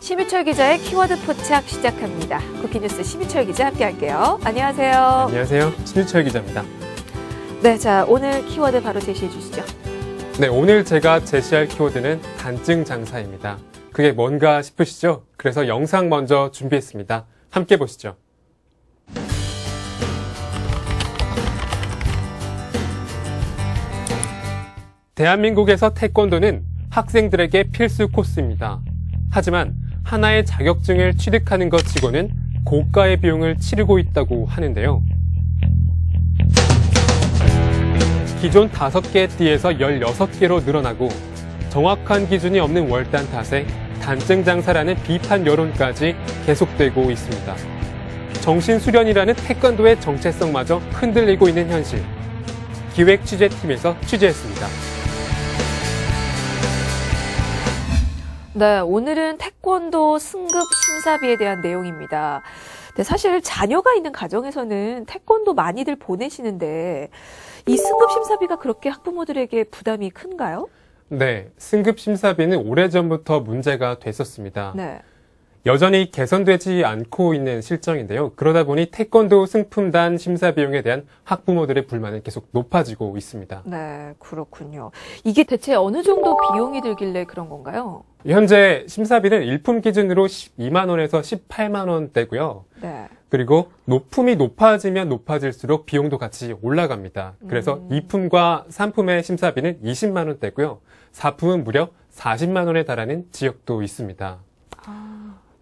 심희철 기자의 키워드 포착 시작합니다. 쿠키뉴스 심희철 기자 함께할게요. 안녕하세요. 안녕하세요. 심희철 기자입니다. 네, 자 오늘 키워드 바로 제시해 주시죠. 네, 오늘 제가 제시할 키워드는 단증 장사입니다. 그게 뭔가 싶으시죠? 그래서 영상 먼저 준비했습니다. 함께 보시죠. 대한민국에서 태권도는 학생들에게 필수 코스입니다. 하지만 하나의 자격증을 취득하는 것 치고는 고가의 비용을 치르고 있다고 하는데요. 기존 5개 띠에서 16개로 늘어나고 정확한 기준이 없는 월단 탓에 단증 장사라는 비판 여론까지 계속되고 있습니다. 정신수련이라는 태권도의 정체성마저 흔들리고 있는 현실. 기획취재팀에서 취재했습니다. 네, 오늘은 태권도 승급 심사비에 대한 내용입니다. 네, 사실 자녀가 있는 가정에서는 태권도 많이들 보내시는데 이 승급 심사비가 그렇게 학부모들에게 부담이 큰가요? 네, 승급 심사비는 오래전부터 문제가 됐었습니다. 네. 여전히 개선되지 않고 있는 실정인데요. 그러다 보니 태권도 승품단 심사 비용에 대한 학부모들의 불만은 계속 높아지고 있습니다. 네, 그렇군요. 이게 대체 어느 정도 비용이 들길래 그런 건가요? 현재 심사비는 일품 기준으로 12만 원에서 18만 원대고요. 네. 그리고 높음이 높아지면 높아질수록 비용도 같이 올라갑니다. 그래서 2품과 3품의 심사비는 20만 원대고요. 4품은 무려 40만 원에 달하는 지역도 있습니다.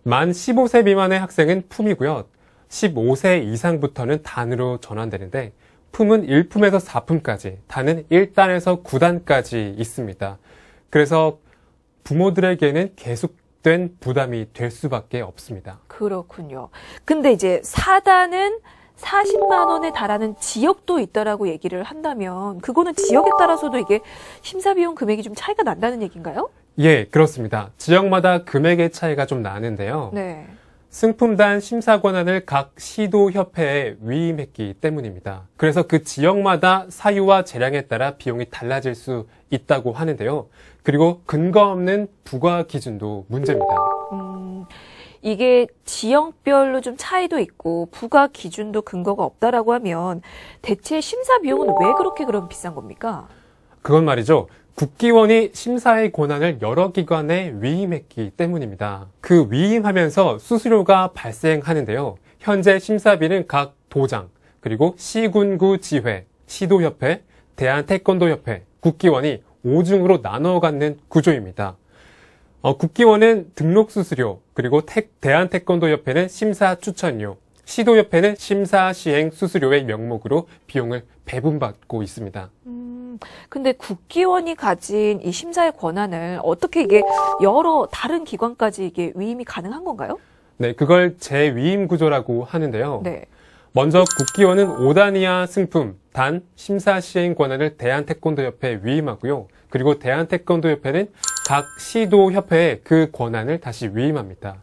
만 15세 미만의 학생은 품이고요. 15세 이상부터는 단으로 전환되는데 품은 1품에서 4품까지, 단은 1단에서 9단까지 있습니다. 그래서 부모들에게는 계속된 부담이 될 수밖에 없습니다. 그렇군요. 근데 이제 4단은 40만 원에 달하는 지역도 있다라고 얘기를 한다면 그거는 지역에 따라서도 이게 심사 비용 금액이 좀 차이가 난다는 얘기인가요? 예, 그렇습니다. 지역마다 금액의 차이가 좀 나는데요. 네. 승품단 심사 권한을 각 시도협회에 위임했기 때문입니다. 그래서 그 지역마다 사유와 재량에 따라 비용이 달라질 수 있다고 하는데요. 그리고 근거 없는 부과 기준도 문제입니다. 이게 지역별로 좀 차이도 있고 부과 기준도 근거가 없다라고 하면 대체 심사 비용은 왜 그렇게 그럼 비싼 겁니까? 그건 말이죠. 국기원이 심사의 권한을 여러 기관에 위임했기 때문입니다. 그 위임하면서 수수료가 발생하는데요. 현재 심사비는 각 도장, 그리고 시군구 지회, 시도협회, 대한태권도협회, 국기원이 5중으로 나눠 갖는 구조입니다. 국기원은 등록 수수료, 그리고 대한태권도협회는 심사 추천료, 시도협회는 심사 시행 수수료의 명목으로 비용을 배분받고 있습니다. 근데 국기원이 가진 이 심사의 권한을 어떻게 이게 여러 다른 기관까지 이게 위임이 가능한 건가요? 네, 그걸 재위임 구조라고 하는데요. 네. 먼저 국기원은 5단 이하 승품, 단, 심사 시행 권한을 대한태권도협회에 위임하고요. 그리고 대한태권도협회는 각 시도협회에 그 권한을 다시 위임합니다.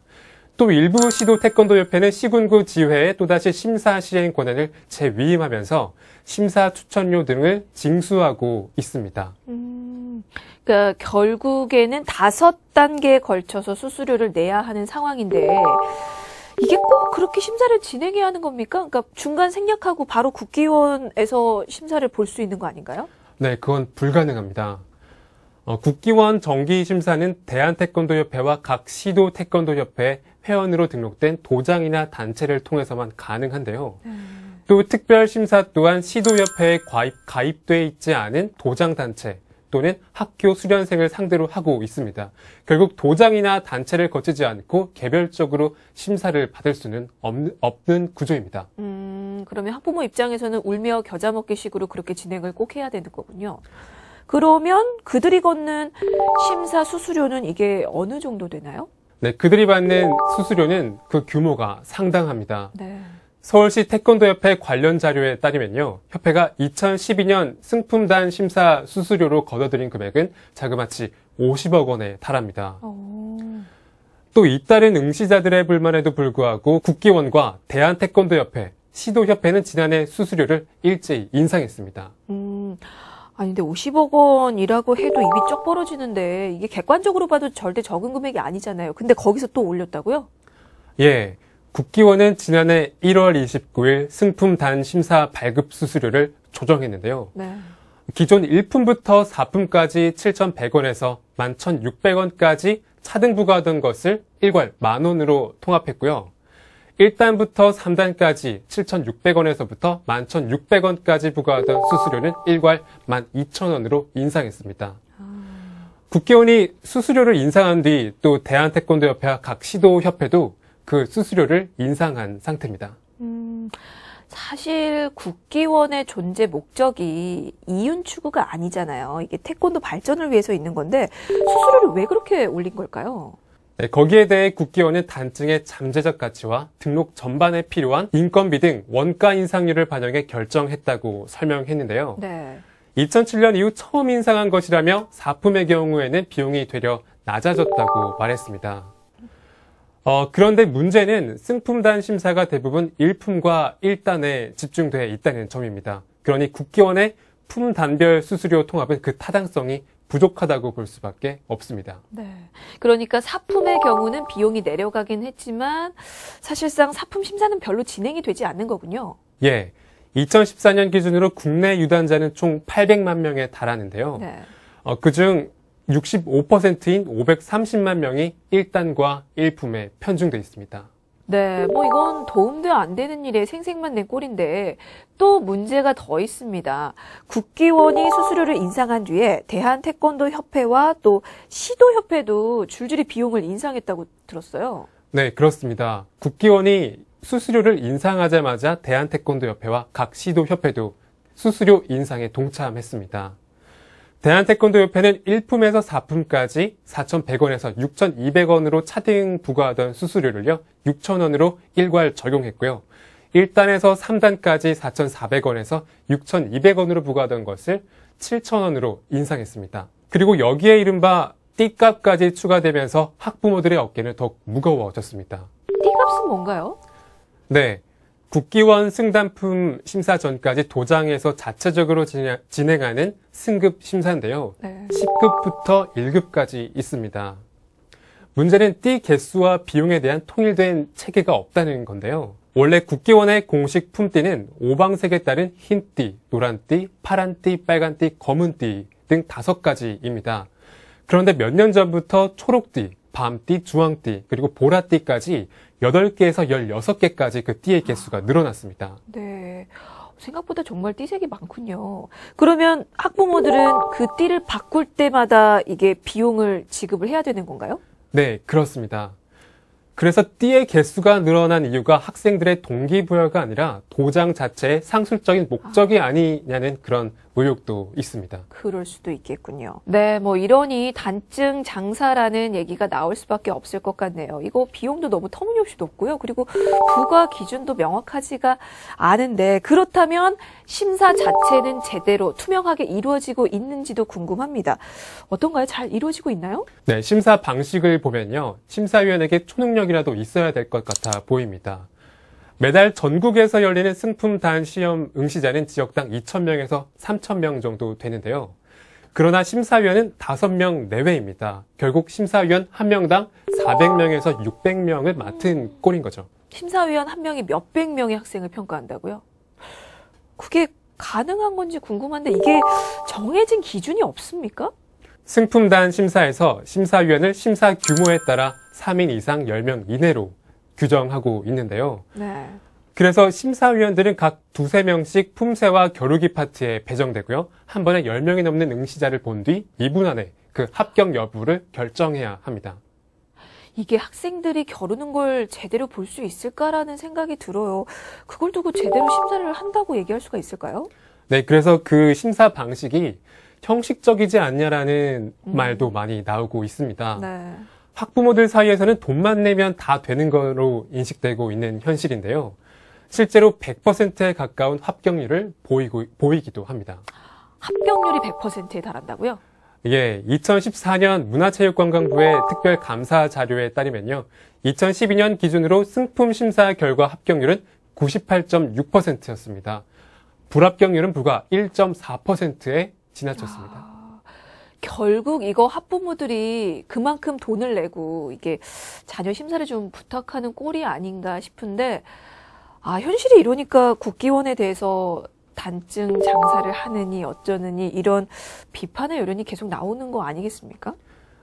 또 일부 시도 태권도협회는 시군구 지회에 또다시 심사 시행 권한을 재위임하면서 심사 추천료 등을 징수하고 있습니다. 그러니까 결국에는 5단계에 걸쳐서 수수료를 내야 하는 상황인데 이게 꼭 그렇게 심사를 진행해야 하는 겁니까? 그러니까 중간 생략하고 바로 국기원에서 심사를 볼 수 있는 거 아닌가요? 네, 그건 불가능합니다. 국기원 정기 심사는 대한태권도협회와 각 시도 태권도협회 회원으로 등록된 도장이나 단체를 통해서만 가능한데요. 또 특별 심사 또한 시도협회에 가입돼 있지 않은 도장단체 또는 학교 수련생을 상대로 하고 있습니다. 결국 도장이나 단체를 거치지 않고 개별적으로 심사를 받을 수는 없는 구조입니다. 그러면 학부모 입장에서는 울며 겨자 먹기식으로 그렇게 진행을 꼭 해야 되는 거군요. 그러면 그들이 걷는 심사 수수료는 이게 어느 정도 되나요? 네, 그들이 받는 수수료는 그 규모가 상당합니다. 네. 서울시 태권도협회 관련 자료에 따르면요. 협회가 2012년 승품단 심사 수수료로 걷어들인 금액은 자그마치 50억 원에 달합니다. 또 잇따른 응시자들의 불만에도 불구하고 국기원과 대한태권도협회, 시도협회는 지난해 수수료를 일제히 인상했습니다. 아니, 근데 50억 원이라고 해도 입이 쩍 벌어지는데 이게 객관적으로 봐도 절대 적은 금액이 아니잖아요. 근데 거기서 또 올렸다고요? 예, 국기원은 지난해 1월 29일 승품 단 심사 발급 수수료를 조정했는데요. 네. 기존 1품부터 4품까지 7,100원에서 11,600원까지 차등 부과하던 것을 일괄 만원으로 통합했고요. 1단부터 3단까지 7,600원에서부터 11,600원까지 부과하던 수수료는 일괄 12,000원으로 인상했습니다. 국기원이 수수료를 인상한 뒤 또 대한태권도협회와 각 시도협회도 그 수수료를 인상한 상태입니다. 사실 국기원의 존재 목적이 이윤 추구가 아니잖아요. 이게 태권도 발전을 위해서 있는 건데 수수료를 왜 그렇게 올린 걸까요? 네, 거기에 대해 국기원은 단증의 잠재적 가치와 등록 전반에 필요한 인건비 등 원가 인상률을 반영해 결정했다고 설명했는데요. 네. 2007년 이후 처음 인상한 것이라며 4품의 경우에는 비용이 되려 낮아졌다고 말했습니다. 그런데 문제는 승품단 심사가 대부분 1품과 1단에 집중돼 있다는 점입니다. 그러니 국기원의 품단별 수수료 통합은 그 타당성이 부족하다고 볼 수밖에 없습니다. 네. 그러니까 사품의 경우는 비용이 내려가긴 했지만 사실상 사품 심사는 별로 진행이 되지 않는 거군요. 예. 2014년 기준으로 국내 유단자는 총 800만 명에 달하는데요. 네. 그중 65%인 530만 명이 1단과 1품에 편중돼 있습니다. 네, 뭐 이건 도움도 안 되는 일에 생색만 낸 꼴인데 또 문제가 더 있습니다. 국기원이 수수료를 인상한 뒤에 대한태권도협회와 또 시도협회도 줄줄이 비용을 인상했다고 들었어요. 네, 그렇습니다. 국기원이 수수료를 인상하자마자 대한태권도협회와 각 시도협회도 수수료 인상에 동참했습니다. 대한태권도협회는 1품에서 4품까지 4,100원에서 6,200원으로 차등 부과하던 수수료를요, 6,000원으로 일괄 적용했고요. 1단에서 3단까지 4,400원에서 6,200원으로 부과하던 것을 7,000원으로 인상했습니다. 그리고 여기에 이른바 띠값까지 추가되면서 학부모들의 어깨는 더욱 무거워졌습니다. 띠값은 뭔가요? 네. 국기원 승단품 심사 전까지 도장에서 자체적으로 진행하는 승급 심사인데요. 네. 10급부터 1급까지 있습니다. 문제는 띠 개수와 비용에 대한 통일된 체계가 없다는 건데요. 원래 국기원의 공식 품띠는 오방색에 따른 흰띠, 노란띠, 파란띠, 빨간띠, 검은띠 등 5가지입니다. 그런데 몇 년 전부터 초록띠, 밤띠, 주황띠, 그리고 보라띠까지 8개에서 16개까지 그 띠의 개수가 늘어났습니다. 네. 생각보다 정말 띠색이 많군요. 그러면 학부모들은 그 띠를 바꿀 때마다 이게 비용을 지급을 해야 되는 건가요? 네, 그렇습니다. 그래서 띠의 개수가 늘어난 이유가 학생들의 동기부여가 아니라 도장 자체의 상술적인 목적이 아니냐는 그런 의혹도 있습니다. 그럴 수도 있겠군요. 네, 뭐 이러니 단증 장사라는 얘기가 나올 수밖에 없을 것 같네요. 이거 비용도 너무 터무니없이 높고요. 그리고 부과 기준도 명확하지가 않은데 그렇다면 심사 자체는 제대로 투명하게 이루어지고 있는지도 궁금합니다. 어떤가요? 잘 이루어지고 있나요? 네, 심사 방식을 보면요. 심사위원에게 초능력이라도 있어야 될 것 같아 보입니다. 매달 전국에서 열리는 승품 단 시험 응시자는 지역당 2,000명에서 3,000명 정도 되는데요. 그러나 심사위원은 5명 내외입니다. 결국 심사위원 1명당 400명에서 600명을 맡은 꼴인 거죠. 심사위원 한 명이 몇백 명의 학생을 평가한다고요? 그게 가능한 건지 궁금한데 이게 정해진 기준이 없습니까? 승품단 심사에서 심사위원을 심사 규모에 따라 3인 이상 10명 이내로 규정하고 있는데요. 네. 그래서 심사위원들은 각 2~3명씩 품새와 겨루기 파트에 배정되고요. 한 번에 10명이 넘는 응시자를 본 뒤 2분 안에 그 합격 여부를 결정해야 합니다. 이게 학생들이 겨루는 걸 제대로 볼 수 있을까라는 생각이 들어요. 그걸 두고 제대로 심사를 한다고 얘기할 수가 있을까요? 네, 그래서 그 심사 방식이 형식적이지 않냐라는 말도 많이 나오고 있습니다. 네. 학부모들 사이에서는 돈만 내면 다 되는 거로 인식되고 있는 현실인데요. 실제로 100%에 가까운 합격률을 보이기도 합니다. 합격률이 100%에 달한다고요? 예, 2014년 문화체육관광부의 특별 감사 자료에 따르면요. 2012년 기준으로 승품 심사 결과 합격률은 98.6%였습니다. 불합격률은 불과 1.4%에 지나쳤습니다. 결국 이거 학부모들이 그만큼 돈을 내고 이게 자녀 심사를 좀 부탁하는 꼴이 아닌가 싶은데, 현실이 이러니까 국기원에 대해서 단증 장사를 하느니 어쩌느니 이런 비판의 여론이 계속 나오는 거 아니겠습니까?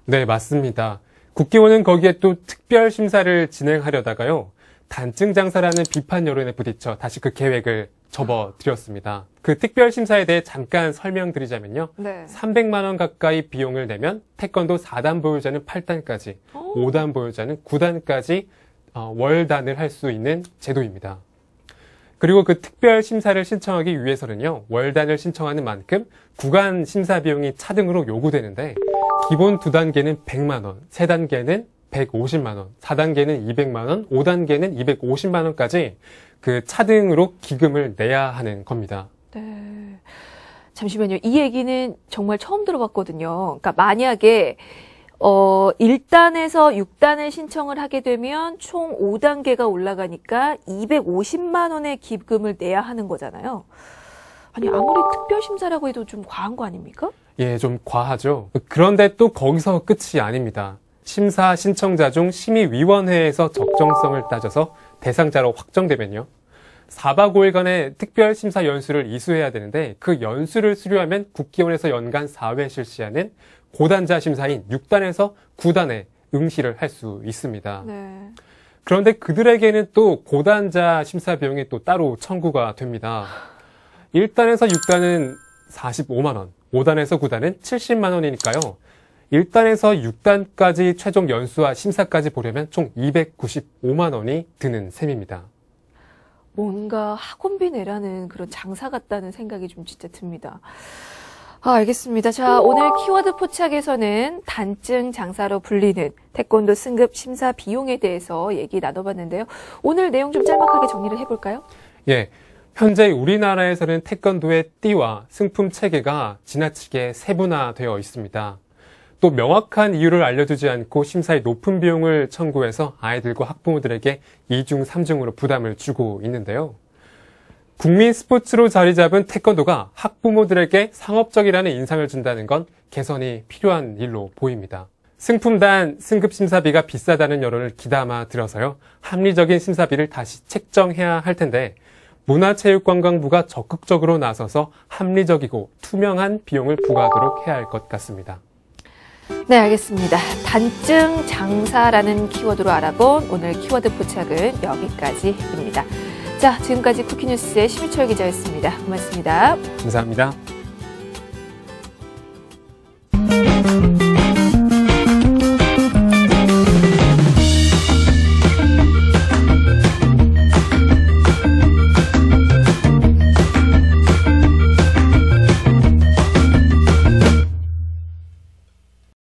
네, 맞습니다. 국기원은 거기에 또 특별 심사를 진행하려다가요, 단증 장사라는 비판 여론에 부딪혀 다시 그 계획을 접어드렸습니다. 그 특별 심사에 대해 잠깐 설명드리자면요. 네. 300만 원 가까이 비용을 내면 태권도 4단 보유자는 8단까지, 5단 보유자는 9단까지 월단을 할 수 있는 제도입니다. 그리고 그 특별 심사를 신청하기 위해서는요, 월단을 신청하는 만큼 구간 심사 비용이 차등으로 요구되는데, 기본 2단계는 100만 원, 3단계는 150만 원, 4단계는 200만 원, 5단계는 250만 원까지 그 차등으로 기금을 내야 하는 겁니다. 네. 잠시만요. 이 얘기는 정말 처음 들어봤거든요. 그러니까 만약에 1단에서 6단을 신청을 하게 되면 총 5단계가 올라가니까 250만 원의 기금을 내야 하는 거잖아요. 아니, 아무리 특별심사라고 해도 좀 과한 거 아닙니까? 예, 좀 과하죠. 그런데 또 거기서 끝이 아닙니다. 심사 신청자 중 심의위원회에서 적정성을 따져서 대상자로 확정되면요, 4박 5일간의 특별심사 연수를 이수해야 되는데, 그 연수를 수료하면 국기원에서 연간 4회 실시하는 고단자 심사인 6단에서 9단에 응시를 할 수 있습니다. 네. 그런데 그들에게는 또 고단자 심사 비용이 또 따로 청구가 됩니다. 1단에서 6단은 45만 원, 5단에서 9단은 70만 원이니까요. 1단에서 6단까지 최종 연수와 심사까지 보려면 총 295만 원이 드는 셈입니다. 뭔가 학원비 내라는 그런 장사 같다는 생각이 좀 진짜 듭니다. 알겠습니다. 자, 오늘 키워드 포착에서는 단증 장사로 불리는 태권도 승급 심사 비용에 대해서 얘기 나눠봤는데요. 오늘 내용 좀 짤막하게 정리를 해볼까요? 예. 현재 우리나라에서는 태권도의 띠와 승품 체계가 지나치게 세분화되어 있습니다. 또 명확한 이유를 알려주지 않고 심사에 높은 비용을 청구해서 아이들과 학부모들에게 2중, 3중으로 부담을 주고 있는데요. 국민 스포츠로 자리 잡은 태권도가 학부모들에게 상업적이라는 인상을 준다는 건 개선이 필요한 일로 보입니다. 승품단 승급 심사비가 비싸다는 여론을 귀담아 들어서요, 합리적인 심사비를 다시 책정해야 할 텐데, 문화체육관광부가 적극적으로 나서서 합리적이고 투명한 비용을 부과하도록 해야 할 것 같습니다. 네, 알겠습니다. 단증 장사라는 키워드로 알아본 오늘 키워드 포착은 여기까지입니다. 자, 지금까지 쿠키뉴스의 심희철 기자였습니다. 고맙습니다. 감사합니다.